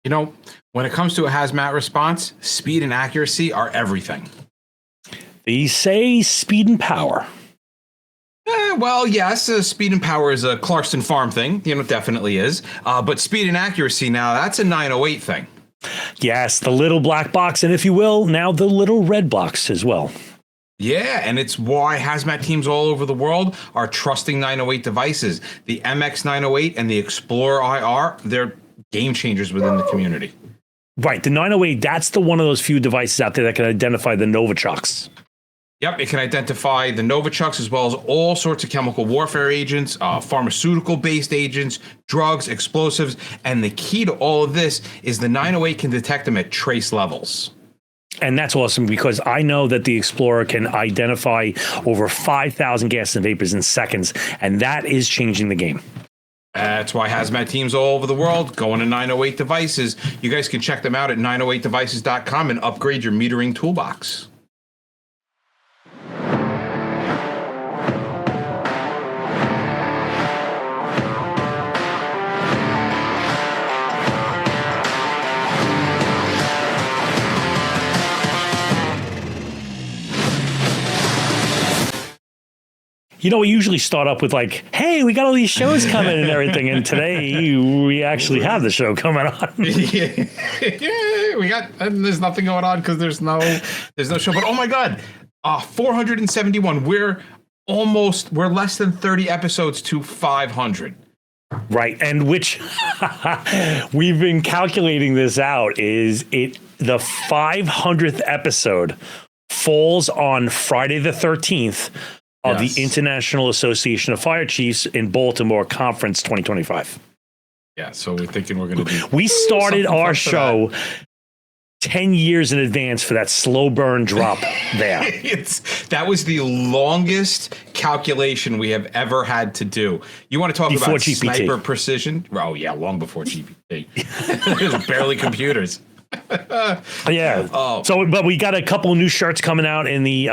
You know, when it comes to a hazmat response, speed and accuracy are everything. They say speed and power. Well, yes, speed and power is a Clarkston Farm thing. You know, it definitely is. But speed and accuracy now, that's a 908 thing. Yes, the little black box, and if you will, now the little red box as well. Yeah, and it's why hazmat teams all over the world are trusting 908 devices. The MX 908 and the Explorer IR, they're game changers within the community. Right, the 908, that's the one of those few devices out there that can identify the Novichoks. Yep, it can identify the Novichoks as well as all sorts of chemical warfare agents, pharmaceutical-based agents, drugs, explosives, and the key to all of this is the 908 can detect them at trace levels. And that's awesome because I know that the Explorer can identify over 5,000 gas and vapors in seconds, and that is changing the game. That's why hazmat teams all over the world going to 908 devices. You guys can check them out at 908devices.com and upgrade your metering toolbox. You know, we usually start up with like, hey, we got all these shows coming and everything. And today we actually have the show coming on. Yeah, we got, and there's nothing going on because there's no show. But oh my God, 471. We're less than 30 episodes to 500. Right. And which we've been calculating this out is the 500th episode falls on Friday the 13th. Of the International Association of Fire Chiefs in Baltimore Conference 2025. Yeah, so we're thinking we're going to do. We started our show 10 years in advance for that slow burn drop there. That was the longest calculation we have ever had to do. You want to talk before about GPT. Sniper precision? Oh, yeah, long before GPT. There's barely computers. Yeah. Oh. So, but we got a couple of new shirts coming out in the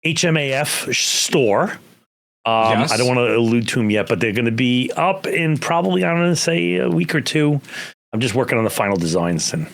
HMAF store. Yes. I don't want to allude to them yet, but they're going to be up in probably, I'm going to say a week or two. I'm just working on the final designs, and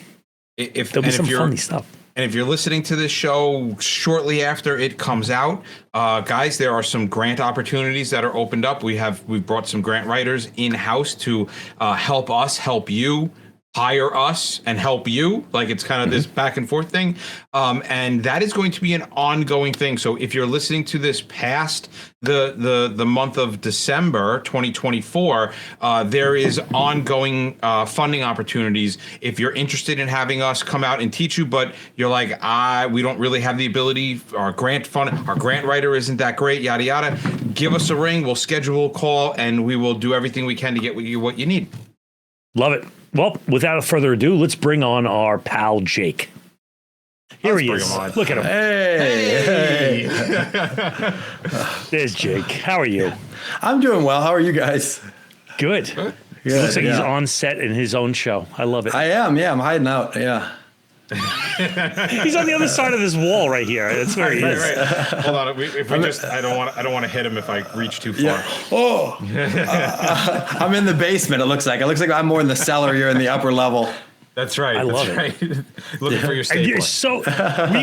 there'll be some funny stuff. And if you're listening to this show shortly after it comes out, guys, there are some grant opportunities that are opened up. We've brought some grant writers in-house to help us, help you, hire us and help you. Like, it's kind of this back and forth thing. And that is going to be an ongoing thing. So if you're listening to this past the month of December 2024, there is ongoing funding opportunities. If you're interested in having us come out and teach you, but you're like, we don't really have the ability, our grant writer isn't that great, yada, yada, give us a ring. We'll schedule a call and we will do everything we can to get you what you need. Love it. Well, without further ado, let's bring on our pal, Jake. Here he is. Look at him. Hey. There's Jake. How are you? I'm doing well. How are you guys? Good. It looks like he's on set in his own show. I love it. I am. Yeah, I'm hiding out. Yeah. He's on the other side of this wall right here. That's where he is. Right. Hold on. I don't want to hit him if I reach too far. Yeah. Oh. I'm in the basement. It looks like I'm more in the cellar. You're in the upper level. That's right. I love it. Right. Looking for your stapler. So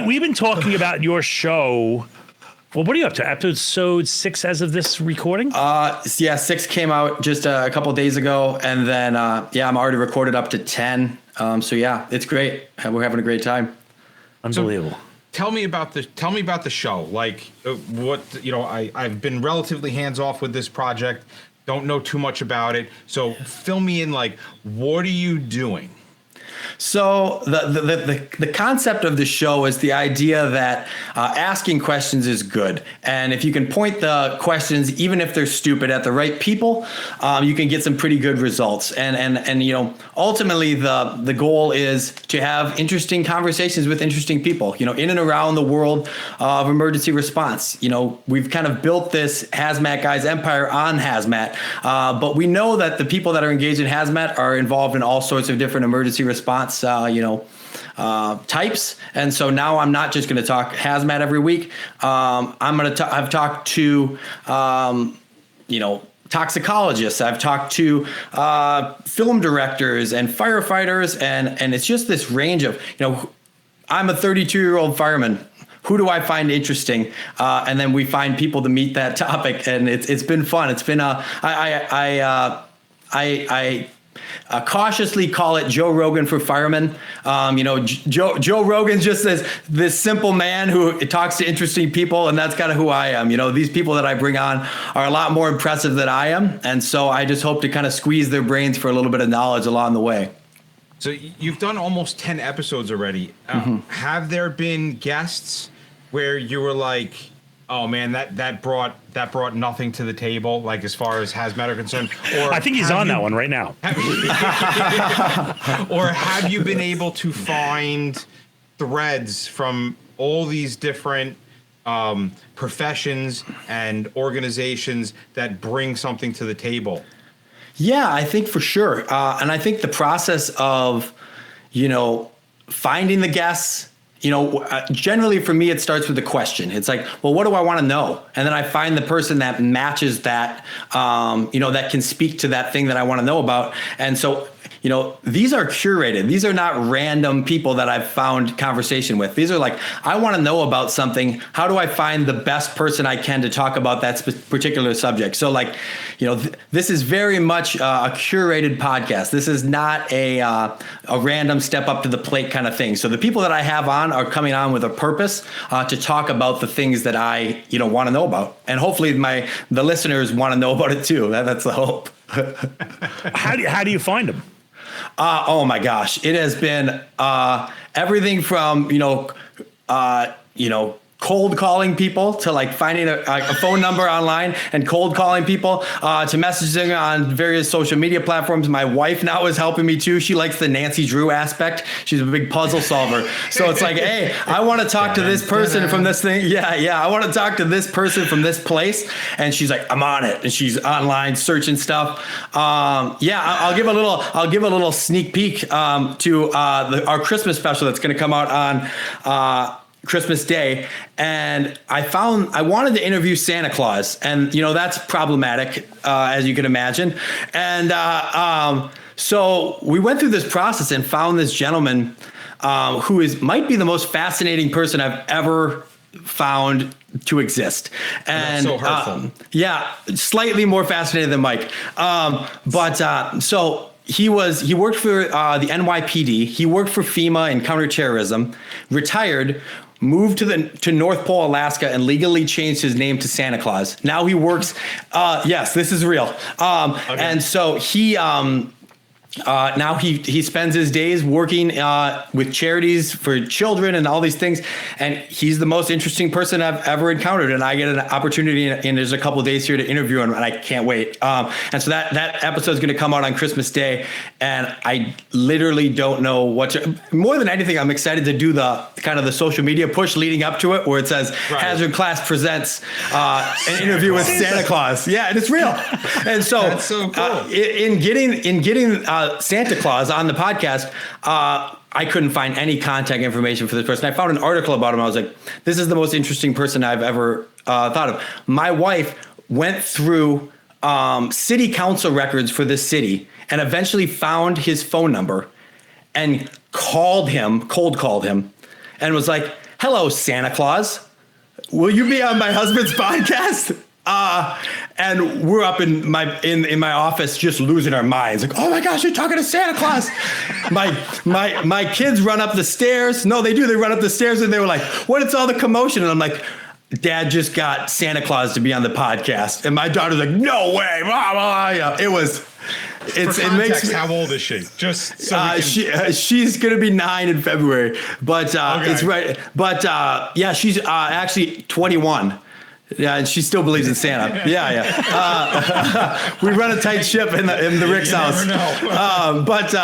we've been talking about your show. Well, what are you up to? Episode 6 as of this recording? 6 came out just a couple of days ago, and then I'm already recorded up to 10. So yeah, it's great. We're having a great time. Unbelievable. So, tell me about the show. Like, what, I've been relatively hands off with this project. Don't know too much about it. So fill me in. Like, what are you doing? So the concept of the show is the idea that asking questions is good. And if you can point the questions, even if they're stupid, at the right people, you can get some pretty good results. And ultimately the goal is to have interesting conversations with interesting people, in and around the world of emergency response. We've kind of built this Haz Mat Guys empire on hazmat, but we know that the people that are engaged in hazmat are involved in all sorts of different emergency response types. And so now I'm not just going to talk hazmat every week. I've talked to, toxicologists. I've talked to film directors and firefighters, and it's just this range of, I'm a 32-year-old fireman. Who do I find interesting? And then we find people to meet that topic, and it's been fun. It's been I cautiously call it Joe Rogan for firemen. Joe Rogan's just this simple man who talks to interesting people, and that's kind of who I am. These people that I bring on are a lot more impressive than I am, and so I just hope to kind of squeeze their brains for a little bit of knowledge along the way. So you've done almost 10 episodes already. Have there been guests where you were like, oh man, that brought nothing to the table, like as far as Haz Mat are concerned? Or I think he's on that one right now. Or have you been able to find threads from all these different professions and organizations that bring something to the table? Yeah, I think for sure. And I think the process of, finding the guests, generally for me, it starts with a question. It's like, well, what do I want to know? And then I find the person that matches that, that can speak to that thing that I want to know about. And so, these are curated. These are not random people that I've found conversation with. These are like, I want to know about something. How do I find the best person I can to talk about that particular subject? So like, this is very much a curated podcast. This is not a random step up to the plate kind of thing. So the people that I have on are coming on with a purpose to talk about the things that I, want to know about. And hopefully the listeners want to know about it too. That's the hope. How do you find them? Oh my gosh, it has been everything from cold calling people to like finding a phone number online and cold calling people to messaging on various social media platforms. My wife now is helping me too. She likes the Nancy Drew aspect. She's a big puzzle solver. So it's like, hey, I want to talk to this person from this thing. Yeah. I want to talk to this person from this place. And she's like, I'm on it. And she's online searching stuff. I'll give a little sneak peek to our Christmas special that's going to come out on Christmas Day, and I wanted to interview Santa Claus, and that's problematic as you can imagine, and so we went through this process and found this gentleman who might be the most fascinating person I've ever found to exist, and so hurtful. Slightly more fascinating than Mike, so. He worked for the NYPD. He worked for FEMA and counterterrorism, retired, moved to North Pole, Alaska, and legally changed his name to Santa Claus. Now he works. Yes, this is real. Okay. And so he now he spends his days working with charities for children and all these things, and he's the most interesting person I've ever encountered, and I get an opportunity, and there's a couple of days here to interview him, and I can't wait. And so that episode is going to come out on Christmas Day, and I literally don't know more than anything, I'm excited to do the kind of the social media push leading up to it, where it says Hazard Class presents an interview with Santa Claus. Yeah, and it's real. And so that's so cool. In getting Santa Claus on the podcast, I couldn't find any contact information for this person. I found an article about him. I was like, this is the most interesting person I've ever thought of. My wife went through city council records for this city and eventually found his phone number and cold called him, and was like, hello, Santa Claus. Will you be on my husband's podcast? And we're up in my office just losing our minds. Like, oh my gosh, you're talking to Santa Claus. My kids run up the stairs. No, they do. They run up the stairs and they were like, what is all the commotion? And I'm like, Dad just got Santa Claus to be on the podcast. And my daughter's like, no way. Blah, blah, blah. It makes me, how old is she? Just so she's going to be 9 in February, but it's right. But she's actually 21. Yeah, and she still believes in Santa. Yeah. We run a tight ship in the Rick's house. But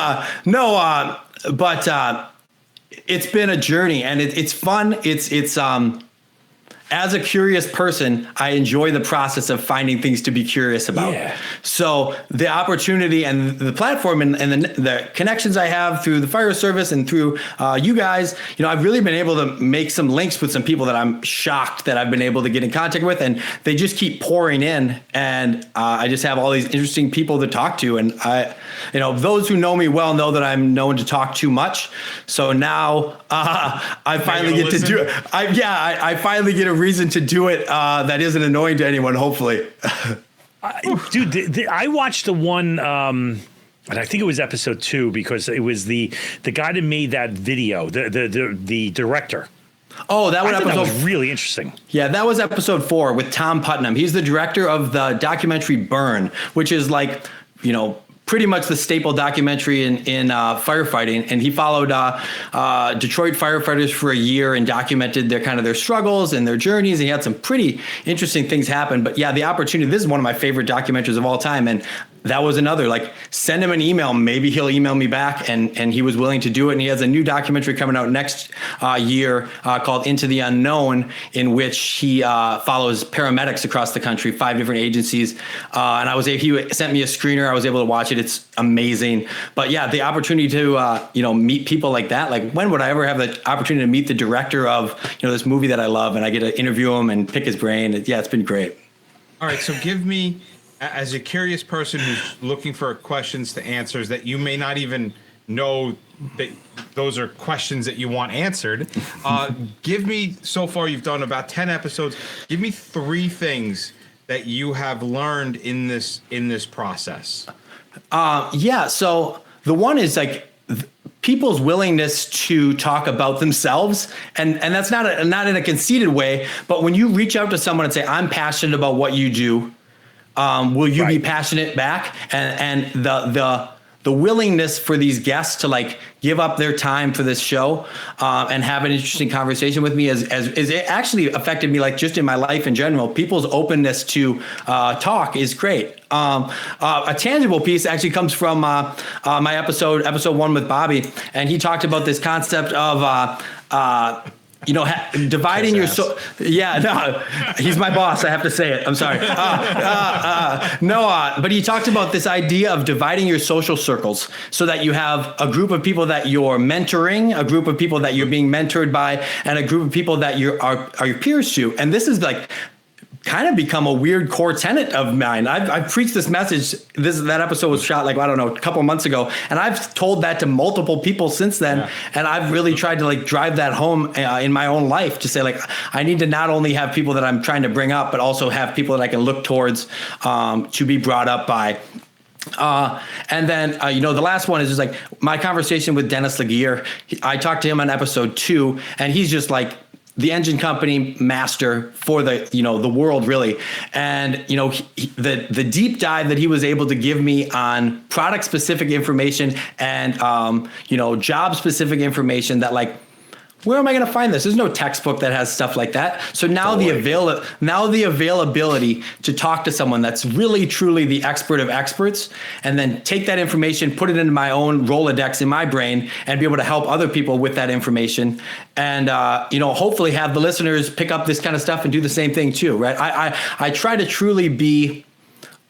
it's been a journey, and it's fun. It's as a curious person, I enjoy the process of finding things to be curious about. Yeah. So the opportunity and the platform and the connections I have through the fire service and through you guys, I've really been able to make some links with some people that I'm shocked that I've been able to get in contact with, and they just keep pouring in, and I just have all these interesting people to talk to. And those who know me well know that I'm known to talk too much. So now I finally get to do it. I finally get a reason to do it that isn't annoying to anyone, hopefully. Dude, I watched the one, and I think it was episode 2, because it was the guy that made that video, the director. Oh, that was really interesting. Yeah, that was episode 4 with Tom Putnam. He's the director of the documentary Burn, which is like, pretty much the staple documentary in firefighting. And he followed Detroit firefighters for a year and documented their struggles and their journeys. And he had some pretty interesting things happen. But yeah, the opportunity, this is one of my favorite documentaries of all time. And that was another, send him an email. Maybe he'll email me back. And he was willing to do it. And he has a new documentary coming out next year called Into the Unknown, in which he follows paramedics across the country, 5 different agencies. And he sent me a screener. I was able to watch it. It's amazing. But yeah, the opportunity to, meet people like that, when would I ever have the opportunity to meet the director of, this movie that I love, and I get to interview him and pick his brain? Yeah, it's been great. All right. So give me, as a curious person who's looking for questions to answers that you may not even know that those are questions that you want answered, give me, so far you've done about 10 episodes. Give me 3 things that you have learned in this process. So the one is people's willingness to talk about themselves, and that's not in a conceited way, but when you reach out to someone and say, I'm passionate about what you do, will you be passionate back? And the willingness for these guests to give up their time for this show and have an interesting conversation with me as it actually affected me, just in my life in general. People's openness to talk is great. A tangible piece actually comes from my episode 1 with Bobby, and he talked about this concept of dividing your he's my boss. I have to say it. I'm sorry. But he talked about this idea of dividing your social circles so that you have a group of people that you're mentoring, a group of people that you're being mentored by, and a group of people that are your peers to. And this is kind of become a weird core tenet of mine. I've preached this message. That episode was shot a couple months ago, and I've told that to multiple people since then. Yeah. And I've really tried to drive that home in my own life, to say I need to not only have people that I'm trying to bring up, but also have people that I can look towards to be brought up by. And then, the last one is just my conversation with Dennis Laguerre. I talked to him on episode 2, and he's just the engine company master for the world, really. And, the deep dive that he was able to give me on product specific information and, job specific information that where am I going to find this? There's no textbook that has stuff like that. So now the availability to talk to someone that's really truly the expert of experts, and then take that information, put it into my own Rolodex in my brain, and be able to help other people with that information, and hopefully have the listeners pick up this kind of stuff and do the same thing too, right? I try to truly be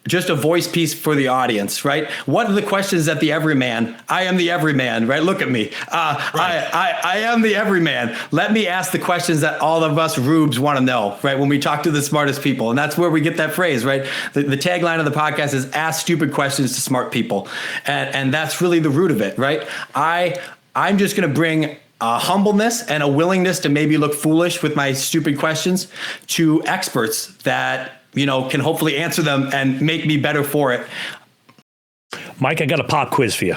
just a voice piece for the audience, right? What are the questions that the everyman? I am the everyman, right? Look at me. Right. I am the everyman. Let me ask the questions that all of us rubes want to know, right? When we talk to the smartest people. And that's where we get that phrase, right? The tagline of the podcast is ask stupid questions to smart people. And that's really the root of it, right? I'm just going to bring a humbleness and a willingness to maybe look foolish with my stupid questions to experts that can hopefully answer them and make me better for it. Mike, I got a pop quiz for you.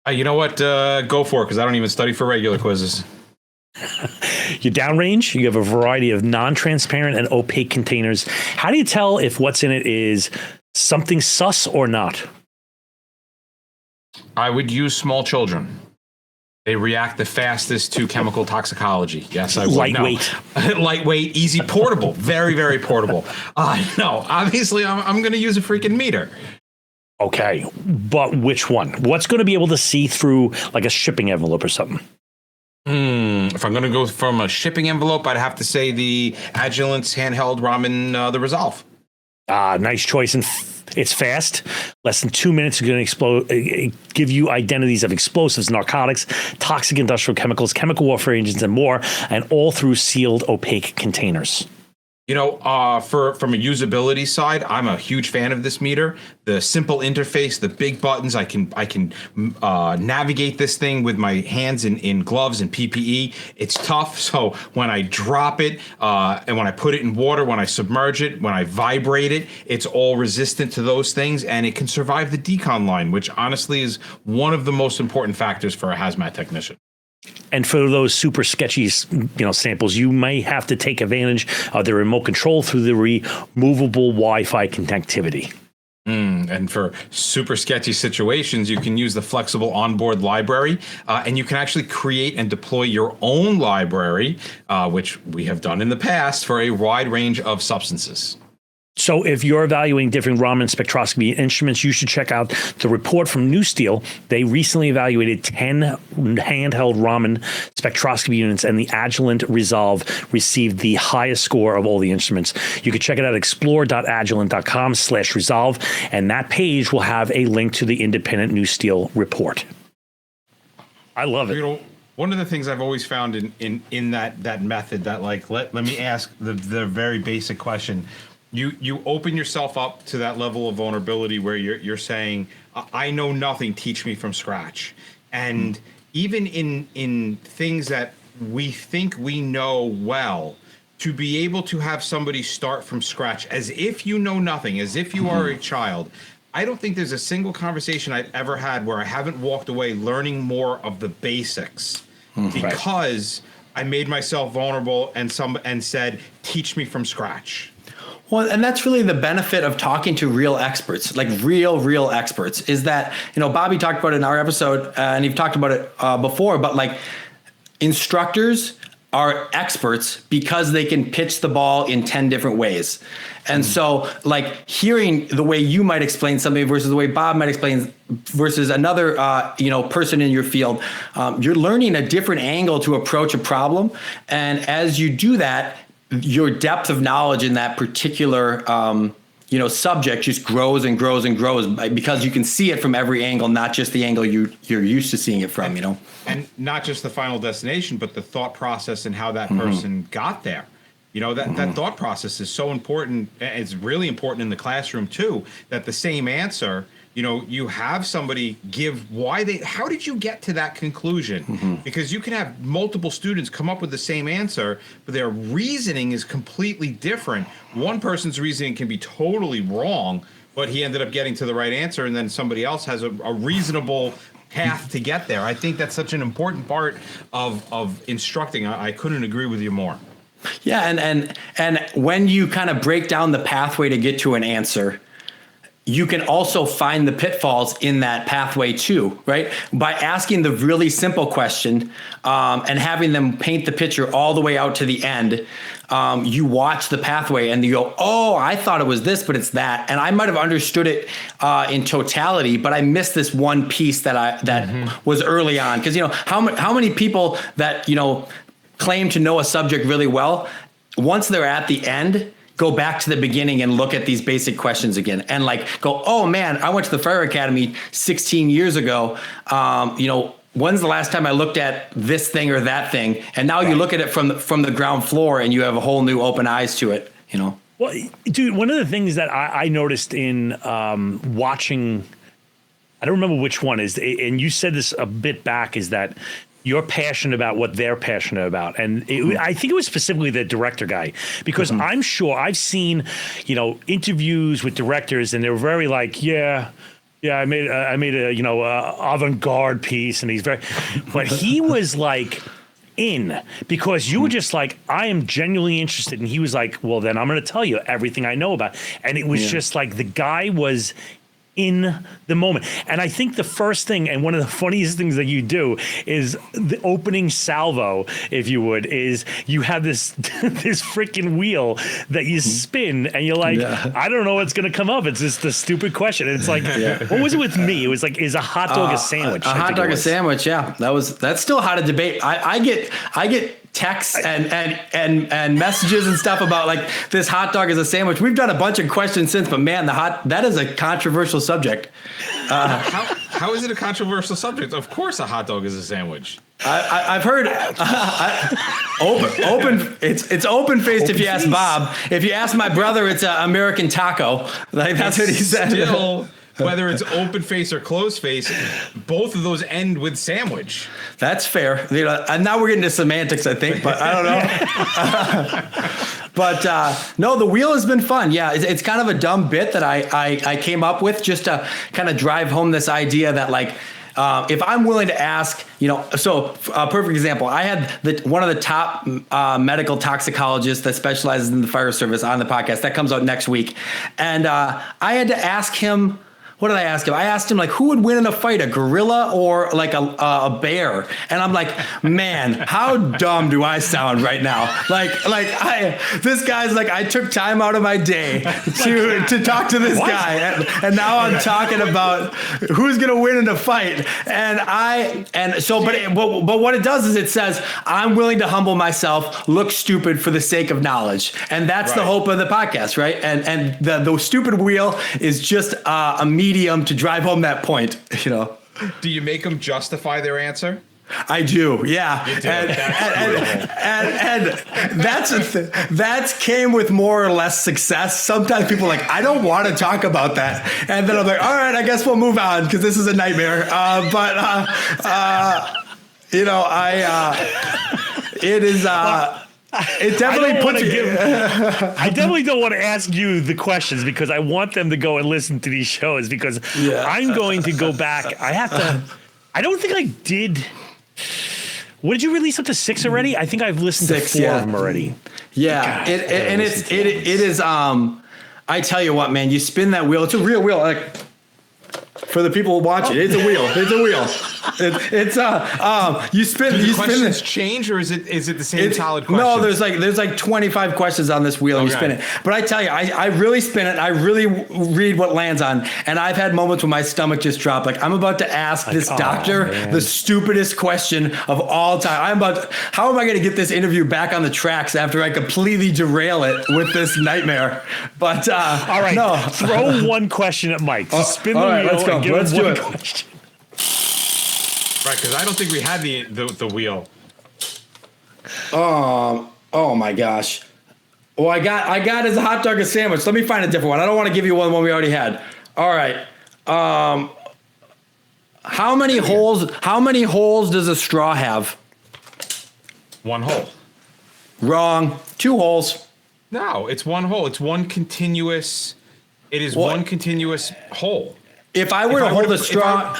You know what? Go for it, because I don't even study for regular quizzes. You downrange, you have a variety of non-transparent and opaque containers. How do you tell if what's in it is something sus or not? I would use small children. They react the fastest to chemical toxicology. Yes, I would. Lightweight. No. Lightweight, easy, portable. Very, very portable. No, obviously I'm going to use a freaking meter. Okay, but which one? What's going to be able to see through a shipping envelope or something? If I'm going to go from a shipping envelope, I'd have to say the Agilent's handheld ramen, the Resolve. Nice choice. And it's fast. Less than 2 minutes is going to give you identities of explosives, narcotics, toxic industrial chemicals, chemical warfare agents, and more, and all through sealed, opaque containers. You know, from a usability side, I'm a huge fan of this meter. The simple interface, the big buttons, I can navigate this thing with my hands in gloves and PPE. It's tough, so when I drop it and when I put it in water, when I submerge it, when I vibrate it, it's all resistant to those things, and it can survive the decon line, which honestly is one of the most important factors for a hazmat technician. And for those super sketchy, samples, you may have to take advantage of the remote control through the removable Wi-Fi connectivity. And for super sketchy situations, you can use the flexible onboard library, and you can actually create and deploy your own library, which we have done in the past for a wide range of substances. So if you're evaluating different Raman spectroscopy instruments, you should check out the report from New Steel. They recently evaluated 10 handheld Raman spectroscopy units, and the Agilent Resolve received the highest score of all the instruments. You can check it out, explore.agilent.com/resolve, and that page will have a link to the independent New Steel report. I love it. You know, one of the things I've always found in that method, that let me ask the very basic question. You open yourself up to that level of vulnerability where you're saying, I know nothing, teach me from scratch. And even in things that we think we know well, to be able to have somebody start from scratch as if you know nothing, as if you are a child. I don't think there's a single conversation I've ever had where I haven't walked away learning more of the basics because I made myself vulnerable and said, teach me from scratch. Well, and that's really the benefit of talking to real experts, like real experts, is that, Bobby talked about it in our episode, and you've talked about it before, but like instructors are experts because they can pitch the ball in 10 different ways. And so like hearing the way you might explain something versus the way Bob might explain versus another, person in your field, you're learning a different angle to approach a problem. And as you do that, your depth of knowledge in that particular, subject just grows and grows and grows because you can see it from every angle, not just the angle you're used to seeing it from, And not just the final destination, but the thought process and how that person got there. That thought process is so important. It's really important in the classroom too, that the same answer, you have somebody give how did you get to that conclusion? Because you can have multiple students come up with the same answer, but their reasoning is completely different. One person's reasoning can be totally wrong, but he ended up getting to the right answer, and then somebody else has a reasonable path to get there. I think that's such an important part of instructing. I couldn't agree with you more. Yeah, and when you kind of break down the pathway to get to an answer, you can also find the pitfalls in that pathway too, right? By asking the really simple question and having them paint the picture all the way out to the end, you watch the pathway and you go, oh, I thought it was this, but it's that. And I might have understood it in totality, but I missed this one piece that was early on. Because, how many people that, claim to know a subject really well, once they're at the end, go back to the beginning and look at these basic questions again and go, oh man, I went to the Fire Academy 16 years ago. When's the last time I looked at this thing or that thing? And now you look at it from the ground floor and you have a whole new open eyes to it, Well, dude, one of the things that I noticed in watching, I don't remember which one is, and you said this a bit back, is that you're passionate about what they're passionate about. And I think it was specifically the director guy, because I'm sure I've seen, interviews with directors and they're very I made a avant-garde piece, and he's very, but he was because you were just I am genuinely interested. And he was well, then I'm going to tell you everything I know about. And it was just the guy was in the moment. And I think the first thing, and one of the funniest things that you do is the opening salvo, if you would, is you have this this freaking wheel that you spin and you're like, I don't know what's going to come up. It's just the stupid question. And it's like, what was it with me? It was like, is a hot dog a sandwich? A hot dog a sandwich, yeah. That's still hot to debate. I get texts and messages and stuff about like this hot dog is a sandwich. We've done a bunch of questions since, but man, that is a controversial subject. How is it a controversial subject? Of course, a hot dog is a sandwich. I've heard open. It's open faced. If you ask Bob, if you ask my brother, it's an American taco. Like that's what he said. Still, whether it's open face or closed face, both of those end with sandwich. That's fair. You know, and now we're getting to semantics, I think, but I don't know. But no, the wheel has been fun. Yeah, it's kind of a dumb bit that I came up with just to kind of drive home this idea that like, if I'm willing to ask, you know, so a perfect example, I had one of the top medical toxicologists that specializes in the fire service on the podcast that comes out next week. And I had to ask him, what did I ask him? I asked him like, who would win in a fight, a gorilla or like a bear? And I'm like, man, how dumb do I sound right now? This guy's like, I took time out of my day to talk to this guy. And now I'm talking about who's going to win in a fight. But what it does is it says, I'm willing to humble myself, look stupid for the sake of knowledge. And that's the hope of the podcast, right? And the stupid wheel is just a medium to drive home that point, you know. Do you make them justify their answer? I do, yeah. You do. And that's came with more or less success. Sometimes people are like, I don't want to talk about that. And then I'm like, all right, I guess we'll move on because this is a nightmare. You know, it is... It definitely puts you. I definitely don't want to ask you the questions because I want them to go and listen to these shows because I'm going to go back. I don't think I did. What did you release up to 6 already? I think I've listened to 4 of them already. Yeah, it is. I tell you what, man, you spin that wheel. It's a real wheel. Like for the people watching, it's a wheel. It's a wheel. You spin. Do the you questions spin change, or is it the same solid question? No, there's like 25 questions on this wheel, and you spin it. But I tell you, I really spin it. I really read what lands on, and I've had moments when my stomach just dropped. Like I'm about to ask this doctor the stupidest question of all time. How am I going to get this interview back on the tracks after I completely derail it with this nightmare? But all right, no. Throw one question at Mike. Spin the wheel. Let's go. And give Let's him do one it. question. Right, because I don't think we had the wheel. Oh my gosh. Well, I got as a hot dog a sandwich. Let me find a different one. I don't want to give you one we already had. All right. How many holes does a straw have? 1 hole. Wrong. 2 holes. No, it's 1 hole. It's one continuous. It is one continuous hole. If I were to hold a straw,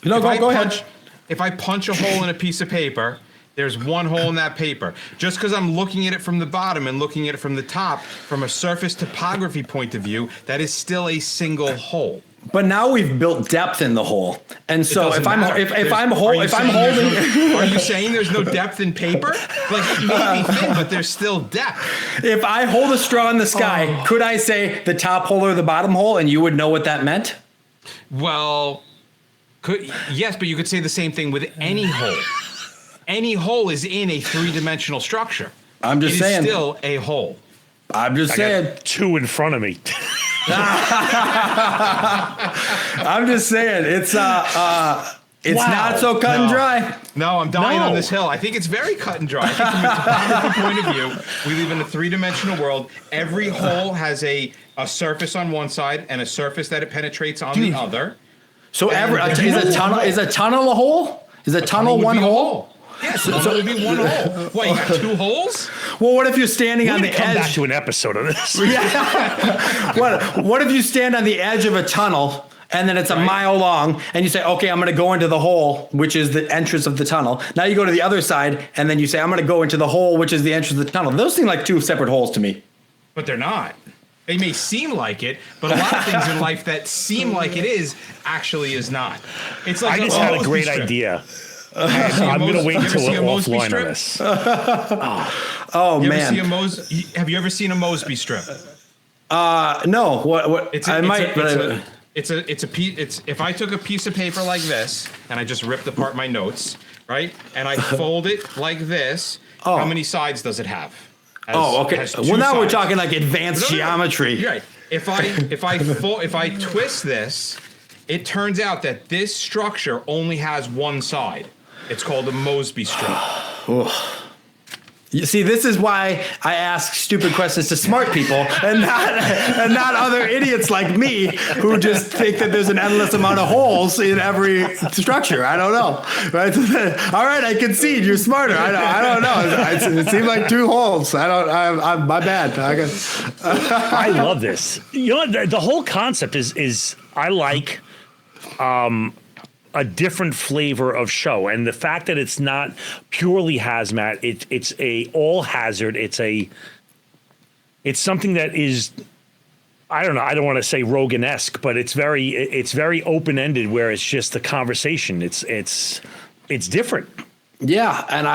go ahead. If I punch a hole in a piece of paper, there's 1 hole in that paper. Just because I'm looking at it from the bottom and looking at it from the top, from a surface topography point of view, that is still a single hole. But now we've built depth in the hole, and so if I'm holding, are you saying there's no depth in paper? Like it may be thin, but there's still depth. If I hold a straw in the sky, could I say the top hole or the bottom hole, and you would know what that meant? Well, yes, but you could say the same thing with any hole. Any hole is in a 3-dimensional structure. I'm just saying, it's still a hole. I'm just saying. Got 2 in front of me. I'm just saying it's not so cut and dry. No, I'm dying on this hill. I think it's very cut and dry. I think from a topography point of view, we live in a 3-dimensional world. Every hole has a surface on one side and a surface that it penetrates on the other. So is a tunnel a hole? Is a tunnel one hole? Yes, so it would be 1 hole. What, you got 2 holes? Well, what if you're standing on the come edge? Back to an episode of this. Yeah. What if you stand on the edge of a tunnel and then it's a mile long and you say, okay, I'm going to go into the hole, which is the entrance of the tunnel. Now you go to the other side and then you say, I'm going to go into the hole, which is the entrance of the tunnel. Those seem like 2 separate holes to me. But they're not. They may seem like it, but a lot of things in life that seem like it is actually is not. It's like I just had a great idea. I'm going to wait until we're offline on this. Oh man! Have you ever seen a Mosby strip? No. What? If I took a piece of paper like this and I just ripped apart my notes, right, and I fold it like this, how many sides does it have? Okay. Well, now we're talking like advanced geometry. Right. If I twist this, it turns out that this structure only has one side. It's called a Mosby strip. You see, this is why I ask stupid questions to smart people and not other idiots like me who just think that there's an endless amount of holes in every structure. I don't know. Right? All right, I concede you're smarter. I don't know. It seemed like 2 holes. I'm my bad. I love this. You know, the whole concept is I like a different flavor of show, and the fact that it's not purely hazmat, it's a all hazard. It's something that is, I don't know. I don't want to say Rogan-esque, but it's very open ended, where it's just a conversation. It's different. Yeah, and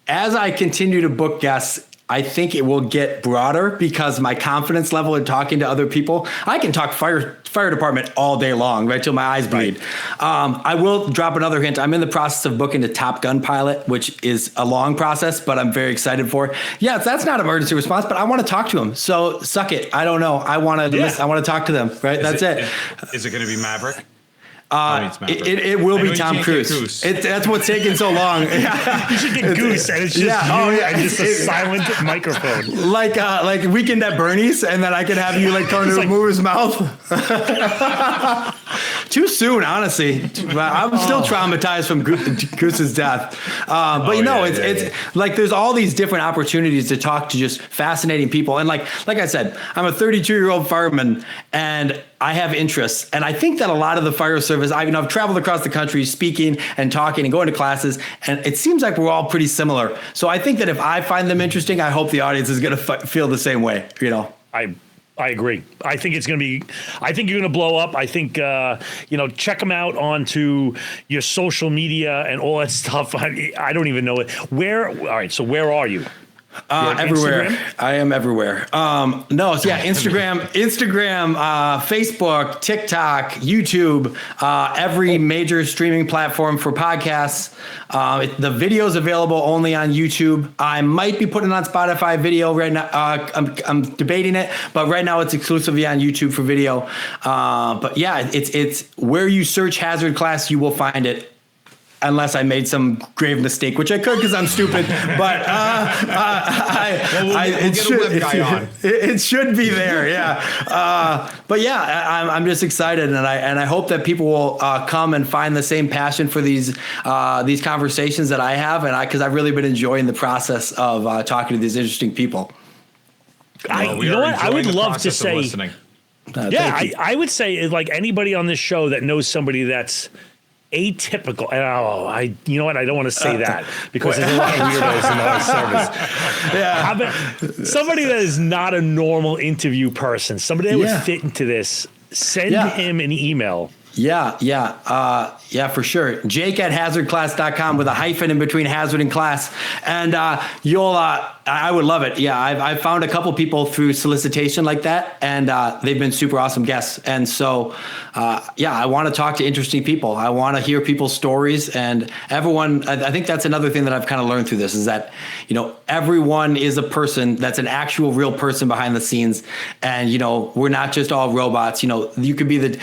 as I continue to book guests, I think it will get broader because my confidence level in talking to other people, I can talk fire department all day long, right till my eyes bleed. Right. I will drop another hint. I'm in the process of booking a Top Gun pilot, which is a long process, but I'm very excited for. Yeah, that's not emergency response, but I want to talk to them. So suck it. I don't know. I want to talk to them. Right. That's it. Is it going to be Maverick? It will be Tom Cruise. That's what's taking so long. You should get Goose, and it's just and just a silent microphone, like Weekend at Bernie's, and then I can have you trying to move his mouth. Too soon, honestly. I'm still traumatized from Goose's death. It's like there's all these different opportunities to talk to just fascinating people, and like I said, I'm a 32-year-old fireman, and I have interests, and I think that a lot of the fire service, I've traveled across the country speaking and talking and going to classes, and it seems like we're all pretty similar. So I think that if I find them interesting, I hope the audience is going to feel the same way. I agree. I think it's going to be. I think you're going to blow up. I think check them out onto your social media and all that stuff. I don't even know it. All right. So where are you? Everywhere. Instagram? I am everywhere. Instagram, Facebook, TikTok, YouTube, every major streaming platform for podcasts. The video is available only on YouTube. I might be putting on Spotify video right now. I'm debating it, but right now it's exclusively on YouTube for video. But yeah, it's where you search Hazard Class, you will find it. Unless I made some grave mistake, which I could because I'm stupid, but it should be there, yeah. But yeah, I'm just excited, and I hope that people will come and find the same passion for these conversations that I have, and because I've really been enjoying the process of talking to these interesting people. I would love to say, I would say like anybody on this show that knows somebody that's atypical, and I don't want to say that because there's a lot of weirdos in our service. Yeah, how about somebody that is not a normal interview person, somebody that would fit into this? Send him an email. Yeah, for sure. Jake at hazardclass.com with a hyphen in between hazard and class. And I would love it. Yeah, I've found a couple people through solicitation like that, and they've been super awesome guests. And so, I want to talk to interesting people. I want to hear people's stories, and everyone, I think that's another thing that I've kind of learned through this is that, everyone is a person that's an actual real person behind the scenes. And, we're not just all robots. You could be the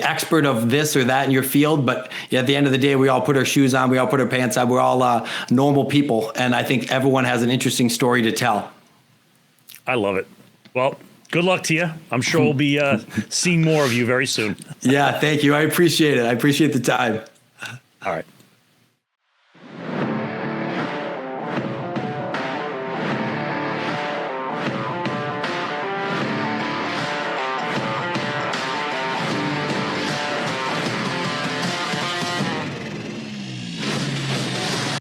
expert of this or that in your field, but at the end of the day, we all put our shoes on, we all put our pants on, we're all normal people. And I think everyone has an interesting story to tell. I love it. Well, good luck to you. I'm sure we'll be seeing more of you very soon. Yeah, thank you. I appreciate it. I appreciate the time. All right.